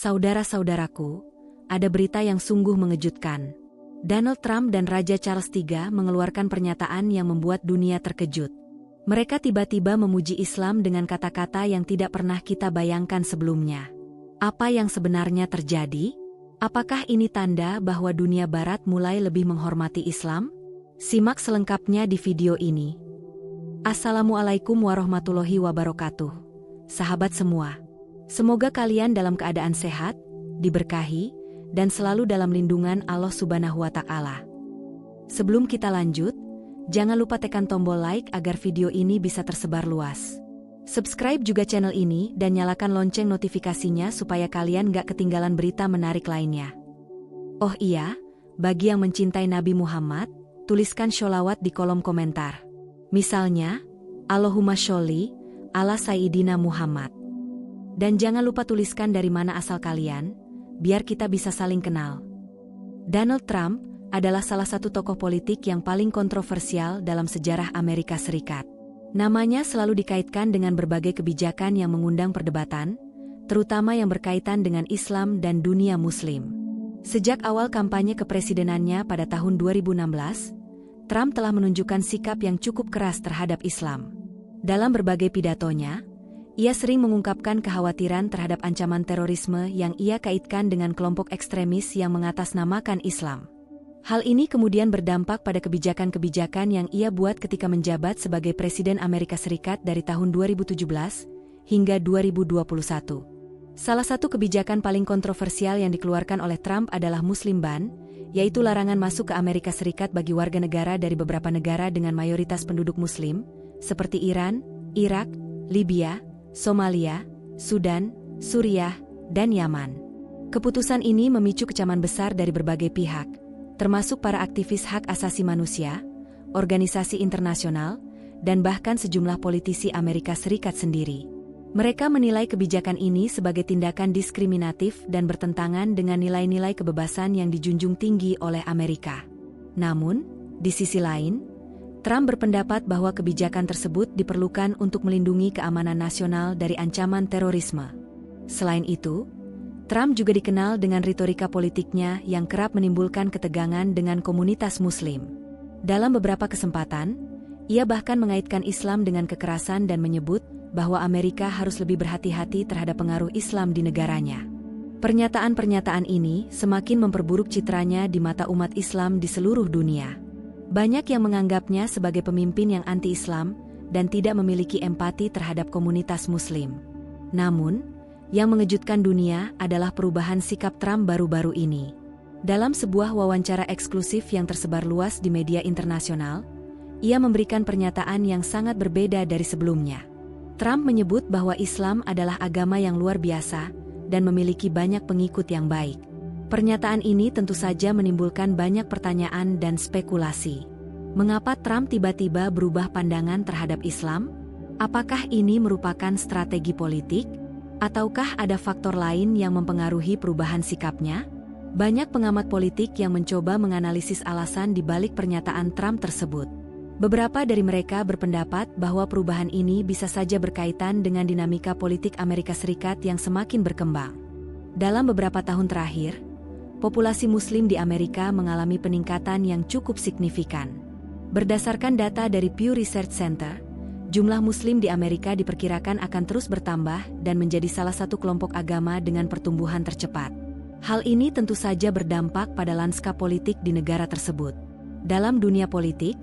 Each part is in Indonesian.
Saudara-saudaraku, ada berita yang sungguh mengejutkan. Donald Trump dan Raja Charles III mengeluarkan pernyataan yang membuat dunia terkejut. Mereka tiba-tiba memuji Islam dengan kata-kata yang tidak pernah kita bayangkan sebelumnya. Apa yang sebenarnya terjadi? Apakah ini tanda bahwa dunia Barat mulai lebih menghormati Islam? Simak selengkapnya di video ini. Assalamualaikum warahmatullahi wabarakatuh. Sahabat semua, semoga kalian dalam keadaan sehat, diberkahi, dan selalu dalam lindungan Allah Subhanahu wa Ta'ala. Sebelum kita lanjut, jangan lupa tekan tombol like agar video ini bisa tersebar luas. Subscribe juga channel ini dan nyalakan lonceng notifikasinya supaya kalian gak ketinggalan berita menarik lainnya. Oh iya, bagi yang mencintai Nabi Muhammad, tuliskan sholawat di kolom komentar. Misalnya, Allahumma sholli ala Sayyidina Muhammad. Dan jangan lupa tuliskan dari mana asal kalian, biar kita bisa saling kenal. Donald Trump adalah salah satu tokoh politik yang paling kontroversial dalam sejarah Amerika Serikat. Namanya selalu dikaitkan dengan berbagai kebijakan yang mengundang perdebatan, terutama yang berkaitan dengan Islam dan dunia Muslim. Sejak awal kampanye kepresidenannya pada tahun 2016, Trump telah menunjukkan sikap yang cukup keras terhadap Islam. Dalam berbagai pidatonya, ia sering mengungkapkan kekhawatiran terhadap ancaman terorisme yang ia kaitkan dengan kelompok ekstremis yang mengatasnamakan Islam. Hal ini kemudian berdampak pada kebijakan-kebijakan yang ia buat ketika menjabat sebagai Presiden Amerika Serikat dari tahun 2017 hingga 2021. Salah satu kebijakan paling kontroversial yang dikeluarkan oleh Trump adalah Muslim Ban, yaitu larangan masuk ke Amerika Serikat bagi warga negara dari beberapa negara dengan mayoritas penduduk Muslim, seperti Iran, Irak, Libya, Somalia, Sudan, Suriah, dan Yaman. Keputusan ini memicu kecaman besar dari berbagai pihak, termasuk para aktivis hak asasi manusia, organisasi internasional, dan bahkan sejumlah politisi Amerika Serikat sendiri. Mereka menilai kebijakan ini sebagai tindakan diskriminatif dan bertentangan dengan nilai-nilai kebebasan yang dijunjung tinggi oleh Amerika. Namun, di sisi lain, Trump berpendapat bahwa kebijakan tersebut diperlukan untuk melindungi keamanan nasional dari ancaman terorisme. Selain itu, Trump juga dikenal dengan retorika politiknya yang kerap menimbulkan ketegangan dengan komunitas Muslim. Dalam beberapa kesempatan, ia bahkan mengaitkan Islam dengan kekerasan dan menyebut bahwa Amerika harus lebih berhati-hati terhadap pengaruh Islam di negaranya. Pernyataan-pernyataan ini semakin memperburuk citranya di mata umat Islam di seluruh dunia. Banyak yang menganggapnya sebagai pemimpin yang anti-Islam dan tidak memiliki empati terhadap komunitas Muslim. Namun, yang mengejutkan dunia adalah perubahan sikap Trump baru-baru ini. Dalam sebuah wawancara eksklusif yang tersebar luas di media internasional, ia memberikan pernyataan yang sangat berbeda dari sebelumnya. Trump menyebut bahwa Islam adalah agama yang luar biasa dan memiliki banyak pengikut yang baik. Pernyataan ini tentu saja menimbulkan banyak pertanyaan dan spekulasi. Mengapa Trump tiba-tiba berubah pandangan terhadap Islam? Apakah ini merupakan strategi politik? Ataukah ada faktor lain yang mempengaruhi perubahan sikapnya? Banyak pengamat politik yang mencoba menganalisis alasan di balik pernyataan Trump tersebut. Beberapa dari mereka berpendapat bahwa perubahan ini bisa saja berkaitan dengan dinamika politik Amerika Serikat yang semakin berkembang. Dalam beberapa tahun terakhir, populasi Muslim di Amerika mengalami peningkatan yang cukup signifikan. Berdasarkan data dari Pew Research Center, jumlah Muslim di Amerika diperkirakan akan terus bertambah dan menjadi salah satu kelompok agama dengan pertumbuhan tercepat. Hal ini tentu saja berdampak pada lanskap politik di negara tersebut. Dalam dunia politik,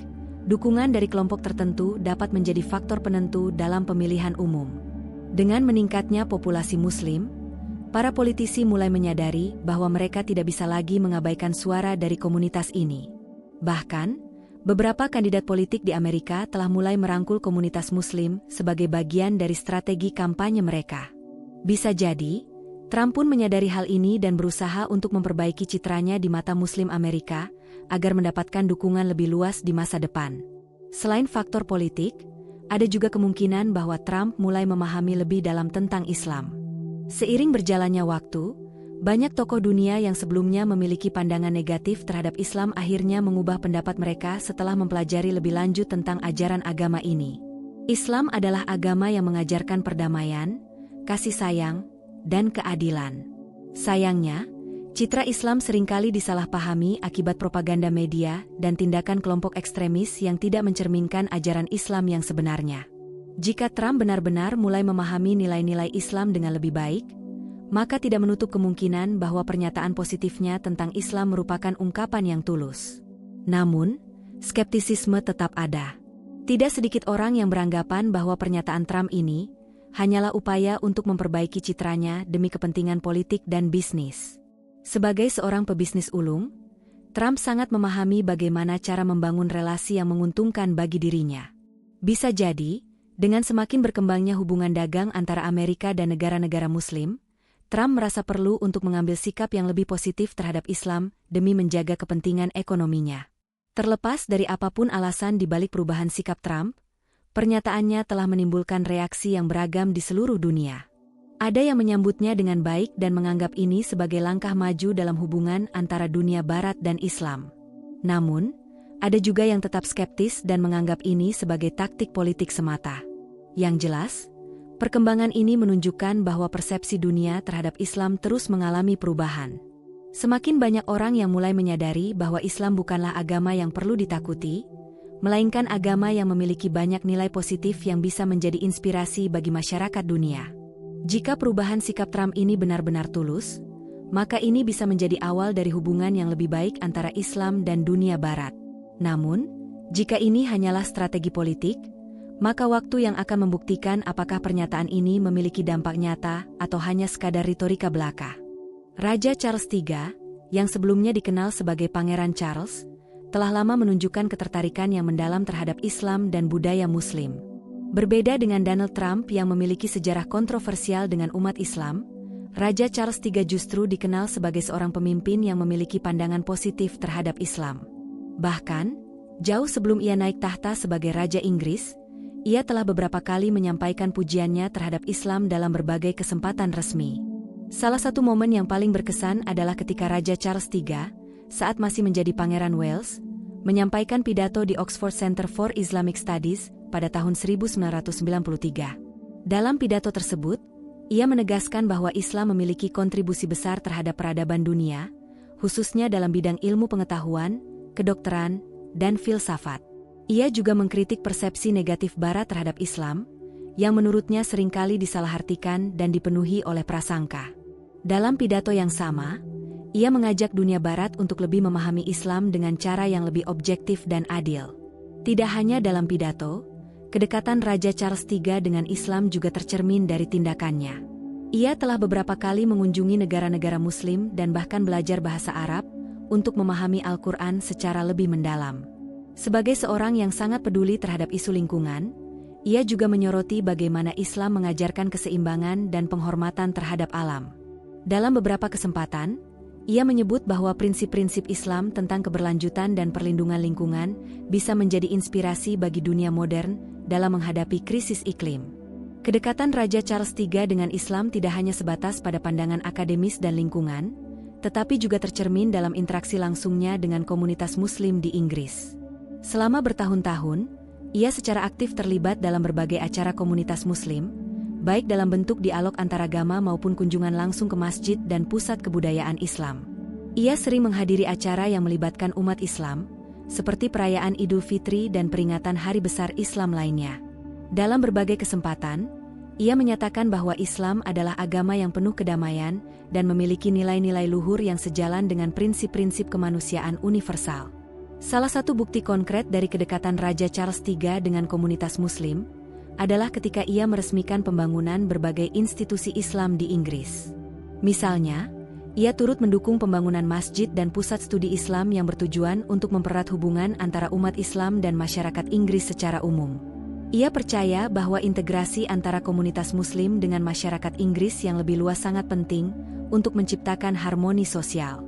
dukungan dari kelompok tertentu dapat menjadi faktor penentu dalam pemilihan umum. Dengan meningkatnya populasi Muslim, para politisi mulai menyadari bahwa mereka tidak bisa lagi mengabaikan suara dari komunitas ini. Bahkan, beberapa kandidat politik di Amerika telah mulai merangkul komunitas Muslim sebagai bagian dari strategi kampanye mereka. Bisa jadi, Trump pun menyadari hal ini dan berusaha untuk memperbaiki citranya di mata Muslim Amerika agar mendapatkan dukungan lebih luas di masa depan. Selain faktor politik, ada juga kemungkinan bahwa Trump mulai memahami lebih dalam tentang Islam. Seiring berjalannya waktu, banyak tokoh dunia yang sebelumnya memiliki pandangan negatif terhadap Islam akhirnya mengubah pendapat mereka setelah mempelajari lebih lanjut tentang ajaran agama ini. Islam adalah agama yang mengajarkan perdamaian, kasih sayang, dan keadilan. Sayangnya, citra Islam seringkali disalahpahami akibat propaganda media dan tindakan kelompok ekstremis yang tidak mencerminkan ajaran Islam yang sebenarnya. Jika Trump benar-benar mulai memahami nilai-nilai Islam dengan lebih baik, maka tidak menutup kemungkinan bahwa pernyataan positifnya tentang Islam merupakan ungkapan yang tulus. Namun, skeptisisme tetap ada. Tidak sedikit orang yang beranggapan bahwa pernyataan Trump ini hanyalah upaya untuk memperbaiki citranya demi kepentingan politik dan bisnis. Sebagai seorang pebisnis ulung, Trump sangat memahami bagaimana cara membangun relasi yang menguntungkan bagi dirinya. Bisa jadi, dengan semakin berkembangnya hubungan dagang antara Amerika dan negara-negara Muslim, Trump merasa perlu untuk mengambil sikap yang lebih positif terhadap Islam demi menjaga kepentingan ekonominya. Terlepas dari apapun alasan di balik perubahan sikap Trump, pernyataannya telah menimbulkan reaksi yang beragam di seluruh dunia. Ada yang menyambutnya dengan baik dan menganggap ini sebagai langkah maju dalam hubungan antara dunia Barat dan Islam. Namun, ada juga yang tetap skeptis dan menganggap ini sebagai taktik politik semata. Yang jelas, perkembangan ini menunjukkan bahwa persepsi dunia terhadap Islam terus mengalami perubahan. Semakin banyak orang yang mulai menyadari bahwa Islam bukanlah agama yang perlu ditakuti, melainkan agama yang memiliki banyak nilai positif yang bisa menjadi inspirasi bagi masyarakat dunia. Jika perubahan sikap Trump ini benar-benar tulus, maka ini bisa menjadi awal dari hubungan yang lebih baik antara Islam dan dunia Barat. Namun, jika ini hanyalah strategi politik, maka waktu yang akan membuktikan apakah pernyataan ini memiliki dampak nyata atau hanya sekadar retorika belaka. Raja Charles III, yang sebelumnya dikenal sebagai Pangeran Charles, telah lama menunjukkan ketertarikan yang mendalam terhadap Islam dan budaya Muslim. Berbeda dengan Donald Trump yang memiliki sejarah kontroversial dengan umat Islam, Raja Charles III justru dikenal sebagai seorang pemimpin yang memiliki pandangan positif terhadap Islam. Bahkan, jauh sebelum ia naik tahta sebagai Raja Inggris, ia telah beberapa kali menyampaikan pujiannya terhadap Islam dalam berbagai kesempatan resmi. Salah satu momen yang paling berkesan adalah ketika Raja Charles III, saat masih menjadi Pangeran Wales, menyampaikan pidato di Oxford Center for Islamic Studies pada tahun 1993. Dalam pidato tersebut, ia menegaskan bahwa Islam memiliki kontribusi besar terhadap peradaban dunia, khususnya dalam bidang ilmu pengetahuan, kedokteran, dan filsafat. Ia juga mengkritik persepsi negatif Barat terhadap Islam, yang menurutnya seringkali disalahartikan dan dipenuhi oleh prasangka. Dalam pidato yang sama, ia mengajak dunia Barat untuk lebih memahami Islam dengan cara yang lebih objektif dan adil. Tidak hanya dalam pidato, kedekatan Raja Charles III dengan Islam juga tercermin dari tindakannya. Ia telah beberapa kali mengunjungi negara-negara Muslim dan bahkan belajar bahasa Arab untuk memahami Al-Quran secara lebih mendalam. Sebagai seorang yang sangat peduli terhadap isu lingkungan, ia juga menyoroti bagaimana Islam mengajarkan keseimbangan dan penghormatan terhadap alam. Dalam beberapa kesempatan, ia menyebut bahwa prinsip-prinsip Islam tentang keberlanjutan dan perlindungan lingkungan bisa menjadi inspirasi bagi dunia modern dalam menghadapi krisis iklim. Kedekatan Raja Charles III dengan Islam tidak hanya sebatas pada pandangan akademis dan lingkungan, tetapi juga tercermin dalam interaksi langsungnya dengan komunitas Muslim di Inggris. Selama bertahun-tahun, ia secara aktif terlibat dalam berbagai acara komunitas Muslim, baik dalam bentuk dialog antaragama maupun kunjungan langsung ke masjid dan pusat kebudayaan Islam. Ia sering menghadiri acara yang melibatkan umat Islam, seperti perayaan Idul Fitri dan peringatan hari besar Islam lainnya. Dalam berbagai kesempatan, ia menyatakan bahwa Islam adalah agama yang penuh kedamaian dan memiliki nilai-nilai luhur yang sejalan dengan prinsip-prinsip kemanusiaan universal. Salah satu bukti konkret dari kedekatan Raja Charles III dengan komunitas Muslim adalah ketika ia meresmikan pembangunan berbagai institusi Islam di Inggris. Misalnya, ia turut mendukung pembangunan masjid dan pusat studi Islam yang bertujuan untuk mempererat hubungan antara umat Islam dan masyarakat Inggris secara umum. Ia percaya bahwa integrasi antara komunitas Muslim dengan masyarakat Inggris yang lebih luas sangat penting untuk menciptakan harmoni sosial.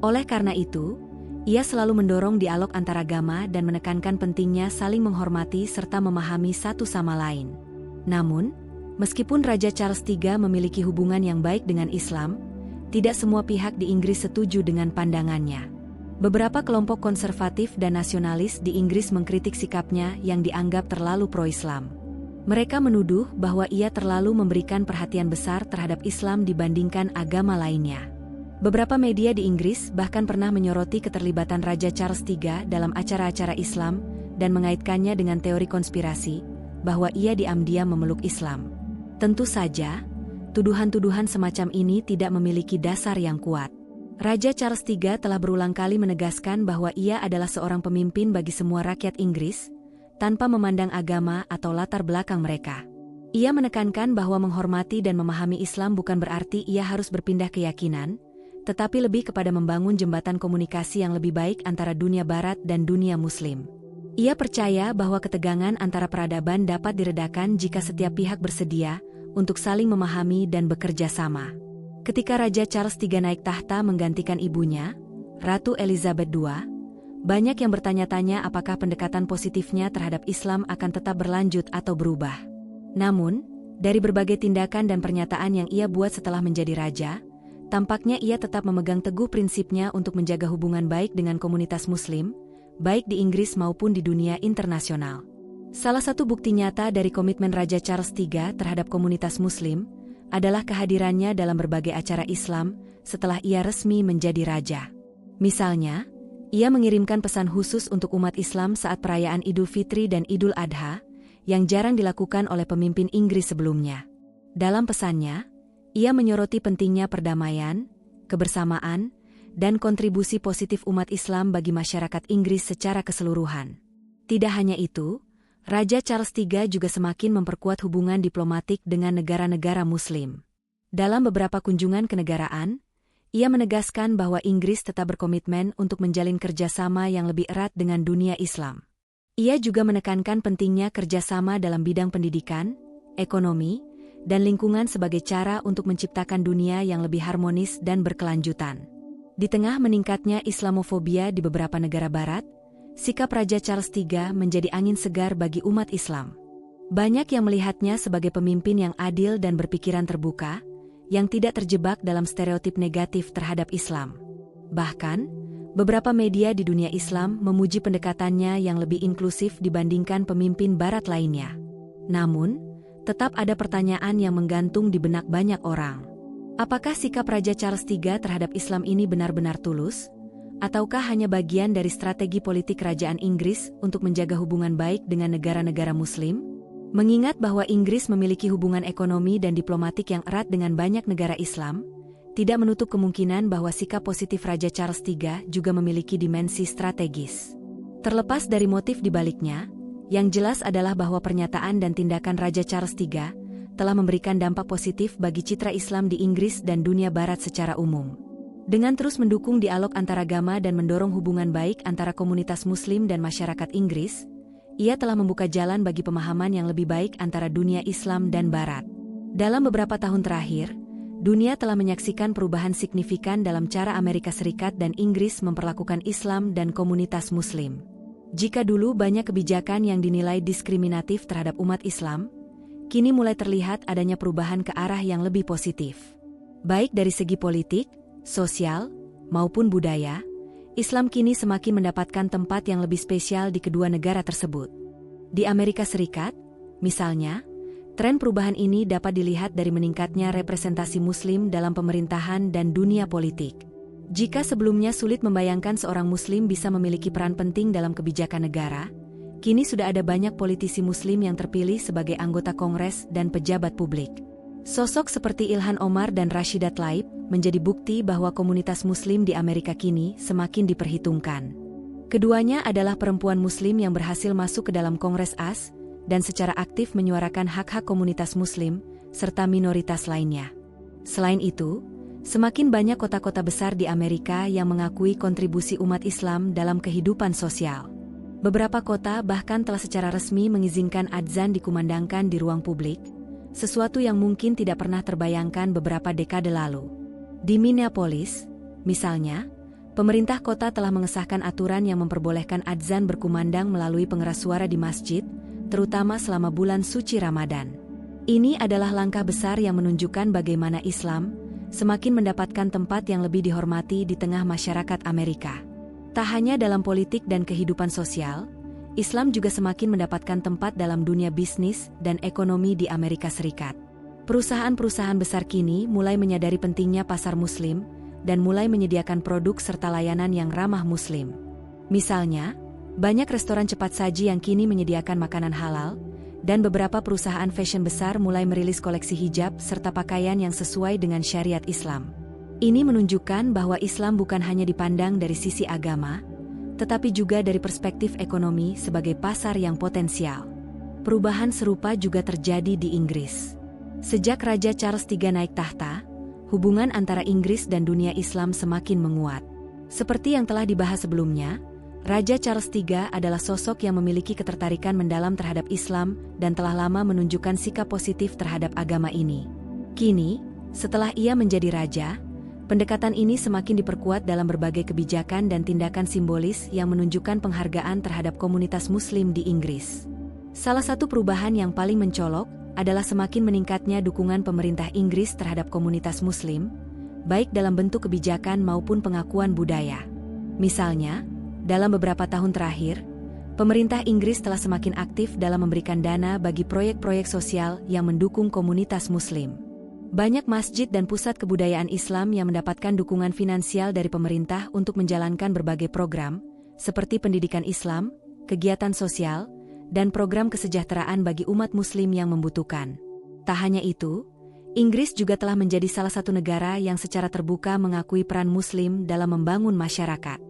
Oleh karena itu, ia selalu mendorong dialog antaragama dan menekankan pentingnya saling menghormati serta memahami satu sama lain. Namun, meskipun Raja Charles III memiliki hubungan yang baik dengan Islam, tidak semua pihak di Inggris setuju dengan pandangannya. Beberapa kelompok konservatif dan nasionalis di Inggris mengkritik sikapnya yang dianggap terlalu pro-Islam. Mereka menuduh bahwa ia terlalu memberikan perhatian besar terhadap Islam dibandingkan agama lainnya. Beberapa media di Inggris bahkan pernah menyoroti keterlibatan Raja Charles III dalam acara-acara Islam dan mengaitkannya dengan teori konspirasi bahwa ia diam-diam memeluk Islam. Tentu saja, tuduhan-tuduhan semacam ini tidak memiliki dasar yang kuat. Raja Charles III telah berulang kali menegaskan bahwa ia adalah seorang pemimpin bagi semua rakyat Inggris, tanpa memandang agama atau latar belakang mereka. Ia menekankan bahwa menghormati dan memahami Islam bukan berarti ia harus berpindah keyakinan, tetapi lebih kepada membangun jembatan komunikasi yang lebih baik antara dunia Barat dan dunia Muslim. Ia percaya bahwa ketegangan antara peradaban dapat diredakan jika setiap pihak bersedia untuk saling memahami dan bekerja sama. Ketika Raja Charles III naik tahta menggantikan ibunya, Ratu Elizabeth II, banyak yang bertanya-tanya apakah pendekatan positifnya terhadap Islam akan tetap berlanjut atau berubah. Namun, dari berbagai tindakan dan pernyataan yang ia buat setelah menjadi raja, tampaknya ia tetap memegang teguh prinsipnya untuk menjaga hubungan baik dengan komunitas Muslim, baik di Inggris maupun di dunia internasional. Salah satu bukti nyata dari komitmen Raja Charles III terhadap komunitas Muslim adalah kehadirannya dalam berbagai acara Islam setelah ia resmi menjadi raja. Misalnya, ia mengirimkan pesan khusus untuk umat Islam saat perayaan Idul Fitri dan Idul Adha, yang jarang dilakukan oleh pemimpin Inggris sebelumnya. Dalam pesannya, ia menyoroti pentingnya perdamaian, kebersamaan, dan kontribusi positif umat Islam bagi masyarakat Inggris secara keseluruhan. Tidak hanya itu, Raja Charles III juga semakin memperkuat hubungan diplomatik dengan negara-negara Muslim. Dalam beberapa kunjungan kenegaraan, ia menegaskan bahwa Inggris tetap berkomitmen untuk menjalin kerjasama yang lebih erat dengan dunia Islam. Ia juga menekankan pentingnya kerjasama dalam bidang pendidikan, ekonomi, dan lingkungan sebagai cara untuk menciptakan dunia yang lebih harmonis dan berkelanjutan. Di tengah meningkatnya Islamofobia di beberapa negara Barat, sikap Raja Charles III menjadi angin segar bagi umat Islam. Banyak yang melihatnya sebagai pemimpin yang adil dan berpikiran terbuka, yang tidak terjebak dalam stereotip negatif terhadap Islam. Bahkan, beberapa media di dunia Islam memuji pendekatannya yang lebih inklusif dibandingkan pemimpin Barat lainnya. Namun, tetap ada pertanyaan yang menggantung di benak banyak orang. Apakah sikap Raja Charles III terhadap Islam ini benar-benar tulus? Ataukah hanya bagian dari strategi politik kerajaan Inggris untuk menjaga hubungan baik dengan negara-negara Muslim? Mengingat bahwa Inggris memiliki hubungan ekonomi dan diplomatik yang erat dengan banyak negara Islam, tidak menutup kemungkinan bahwa sikap positif Raja Charles III juga memiliki dimensi strategis. Terlepas dari motif di baliknya, yang jelas adalah bahwa pernyataan dan tindakan Raja Charles III telah memberikan dampak positif bagi citra Islam di Inggris dan dunia Barat secara umum. Dengan terus mendukung dialog antaragama dan mendorong hubungan baik antara komunitas Muslim dan masyarakat Inggris, ia telah membuka jalan bagi pemahaman yang lebih baik antara dunia Islam dan Barat. Dalam beberapa tahun terakhir, dunia telah menyaksikan perubahan signifikan dalam cara Amerika Serikat dan Inggris memperlakukan Islam dan komunitas Muslim. Jika dulu banyak kebijakan yang dinilai diskriminatif terhadap umat Islam, kini mulai terlihat adanya perubahan ke arah yang lebih positif. Baik dari segi politik, sosial, maupun budaya, Islam kini semakin mendapatkan tempat yang lebih spesial di kedua negara tersebut. Di Amerika Serikat, misalnya, tren perubahan ini dapat dilihat dari meningkatnya representasi Muslim dalam pemerintahan dan dunia politik. Jika sebelumnya sulit membayangkan seorang Muslim bisa memiliki peran penting dalam kebijakan negara, kini sudah ada banyak politisi Muslim yang terpilih sebagai anggota Kongres dan pejabat publik. Sosok seperti Ilhan Omar dan Rashida Tlaib menjadi bukti bahwa komunitas Muslim di Amerika kini semakin diperhitungkan. Keduanya adalah perempuan Muslim yang berhasil masuk ke dalam Kongres AS dan secara aktif menyuarakan hak-hak komunitas Muslim serta minoritas lainnya. Selain itu, semakin banyak kota-kota besar di Amerika yang mengakui kontribusi umat Islam dalam kehidupan sosial. Beberapa kota bahkan telah secara resmi mengizinkan adzan dikumandangkan di ruang publik, sesuatu yang mungkin tidak pernah terbayangkan beberapa dekade lalu. Di Minneapolis, misalnya, pemerintah kota telah mengesahkan aturan yang memperbolehkan adzan berkumandang melalui pengeras suara di masjid, terutama selama bulan suci Ramadan. Ini adalah langkah besar yang menunjukkan bagaimana Islam semakin mendapatkan tempat yang lebih dihormati di tengah masyarakat Amerika. Tak hanya dalam politik dan kehidupan sosial, Islam juga semakin mendapatkan tempat dalam dunia bisnis dan ekonomi di Amerika Serikat. Perusahaan-perusahaan besar kini mulai menyadari pentingnya pasar Muslim dan mulai menyediakan produk serta layanan yang ramah Muslim. Misalnya, banyak restoran cepat saji yang kini menyediakan makanan halal, dan beberapa perusahaan fashion besar mulai merilis koleksi hijab serta pakaian yang sesuai dengan syariat Islam. Ini menunjukkan bahwa Islam bukan hanya dipandang dari sisi agama, tetapi juga dari perspektif ekonomi sebagai pasar yang potensial. Perubahan serupa juga terjadi di Inggris. Sejak Raja Charles III naik tahta, hubungan antara Inggris dan dunia Islam semakin menguat. Seperti yang telah dibahas sebelumnya, Raja Charles III adalah sosok yang memiliki ketertarikan mendalam terhadap Islam dan telah lama menunjukkan sikap positif terhadap agama ini. Kini, setelah ia menjadi raja, pendekatan ini semakin diperkuat dalam berbagai kebijakan dan tindakan simbolis yang menunjukkan penghargaan terhadap komunitas Muslim di Inggris. Salah satu perubahan yang paling mencolok adalah semakin meningkatnya dukungan pemerintah Inggris terhadap komunitas Muslim, baik dalam bentuk kebijakan maupun pengakuan budaya. Misalnya, dalam beberapa tahun terakhir, pemerintah Inggris telah semakin aktif dalam memberikan dana bagi proyek-proyek sosial yang mendukung komunitas Muslim. Banyak masjid dan pusat kebudayaan Islam yang mendapatkan dukungan finansial dari pemerintah untuk menjalankan berbagai program, seperti pendidikan Islam, kegiatan sosial, dan program kesejahteraan bagi umat Muslim yang membutuhkan. Tak hanya itu, Inggris juga telah menjadi salah satu negara yang secara terbuka mengakui peran Muslim dalam membangun masyarakat.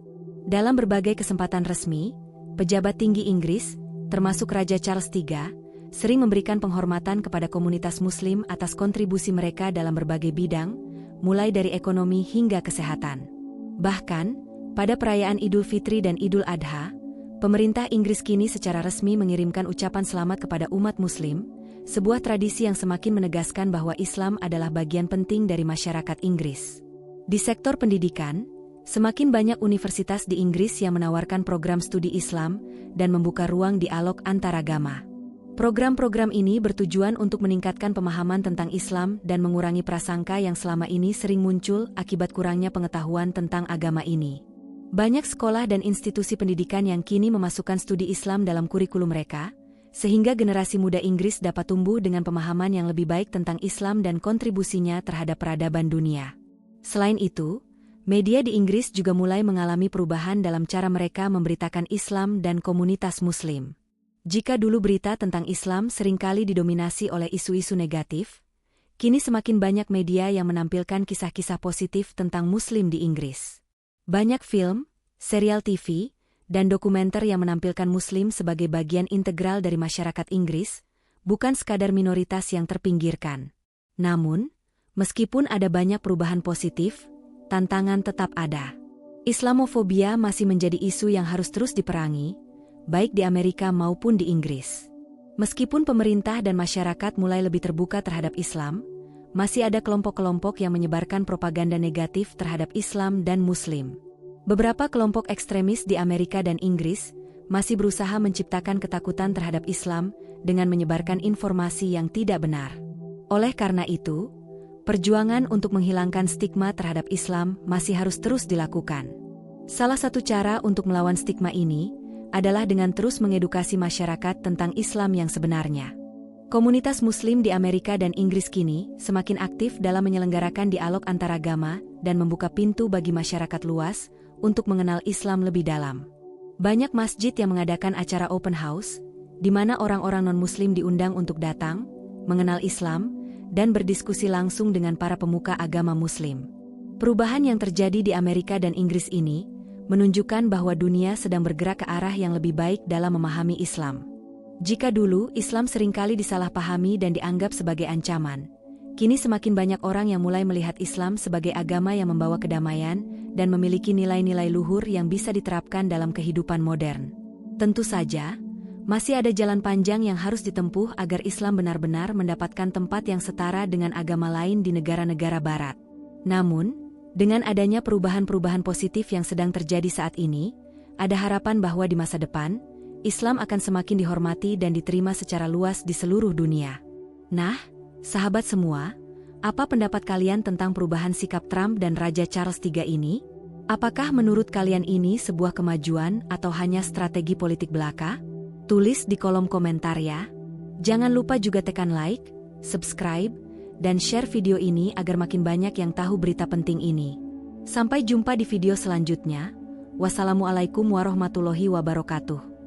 Dalam berbagai kesempatan resmi, pejabat tinggi Inggris, termasuk Raja Charles III, sering memberikan penghormatan kepada komunitas Muslim atas kontribusi mereka dalam berbagai bidang, mulai dari ekonomi hingga kesehatan. Bahkan, pada perayaan Idul Fitri dan Idul Adha, pemerintah Inggris kini secara resmi mengirimkan ucapan selamat kepada umat Muslim, sebuah tradisi yang semakin menegaskan bahwa Islam adalah bagian penting dari masyarakat Inggris. Di sektor pendidikan, semakin banyak universitas di Inggris yang menawarkan program studi Islam dan membuka ruang dialog antaragama. Program-program ini bertujuan untuk meningkatkan pemahaman tentang Islam dan mengurangi prasangka yang selama ini sering muncul akibat kurangnya pengetahuan tentang agama ini. Banyak sekolah dan institusi pendidikan yang kini memasukkan studi Islam dalam kurikulum mereka, sehingga generasi muda Inggris dapat tumbuh dengan pemahaman yang lebih baik tentang Islam dan kontribusinya terhadap peradaban dunia. Selain itu, media di Inggris juga mulai mengalami perubahan dalam cara mereka memberitakan Islam dan komunitas Muslim. Jika dulu berita tentang Islam seringkali didominasi oleh isu-isu negatif, kini semakin banyak media yang menampilkan kisah-kisah positif tentang Muslim di Inggris. Banyak film, serial TV, dan dokumenter yang menampilkan Muslim sebagai bagian integral dari masyarakat Inggris, bukan sekadar minoritas yang terpinggirkan. Namun, meskipun ada banyak perubahan positif, tantangan tetap ada. Islamofobia masih menjadi isu yang harus terus diperangi, baik di Amerika maupun di Inggris. Meskipun pemerintah dan masyarakat mulai lebih terbuka terhadap Islam, masih ada kelompok-kelompok yang menyebarkan propaganda negatif terhadap Islam dan Muslim. Beberapa kelompok ekstremis di Amerika dan Inggris masih berusaha menciptakan ketakutan terhadap Islam dengan menyebarkan informasi yang tidak benar. Oleh karena itu, perjuangan untuk menghilangkan stigma terhadap Islam masih harus terus dilakukan. Salah satu cara untuk melawan stigma ini adalah dengan terus mengedukasi masyarakat tentang Islam yang sebenarnya. Komunitas Muslim di Amerika dan Inggris kini semakin aktif dalam menyelenggarakan dialog antaragama dan membuka pintu bagi masyarakat luas untuk mengenal Islam lebih dalam. Banyak masjid yang mengadakan acara open house, di mana orang-orang non-Muslim diundang untuk datang, mengenal Islam, dan berdiskusi langsung dengan para pemuka agama Muslim. Perubahan yang terjadi di Amerika dan Inggris ini menunjukkan bahwa dunia sedang bergerak ke arah yang lebih baik dalam memahami Islam. Jika dulu Islam seringkali disalahpahami dan dianggap sebagai ancaman, kini semakin banyak orang yang mulai melihat Islam sebagai agama yang membawa kedamaian dan memiliki nilai-nilai luhur yang bisa diterapkan dalam kehidupan modern. Tentu saja, masih ada jalan panjang yang harus ditempuh agar Islam benar-benar mendapatkan tempat yang setara dengan agama lain di negara-negara Barat. Namun, dengan adanya perubahan-perubahan positif yang sedang terjadi saat ini, ada harapan bahwa di masa depan, Islam akan semakin dihormati dan diterima secara luas di seluruh dunia. Nah, sahabat semua, apa pendapat kalian tentang perubahan sikap Trump dan Raja Charles III ini? Apakah menurut kalian ini sebuah kemajuan atau hanya strategi politik belaka? Tulis di kolom komentar ya. Jangan lupa juga tekan like, subscribe, dan share video ini agar makin banyak yang tahu berita penting ini. Sampai jumpa di video selanjutnya. Wassalamualaikum warahmatullahi wabarakatuh.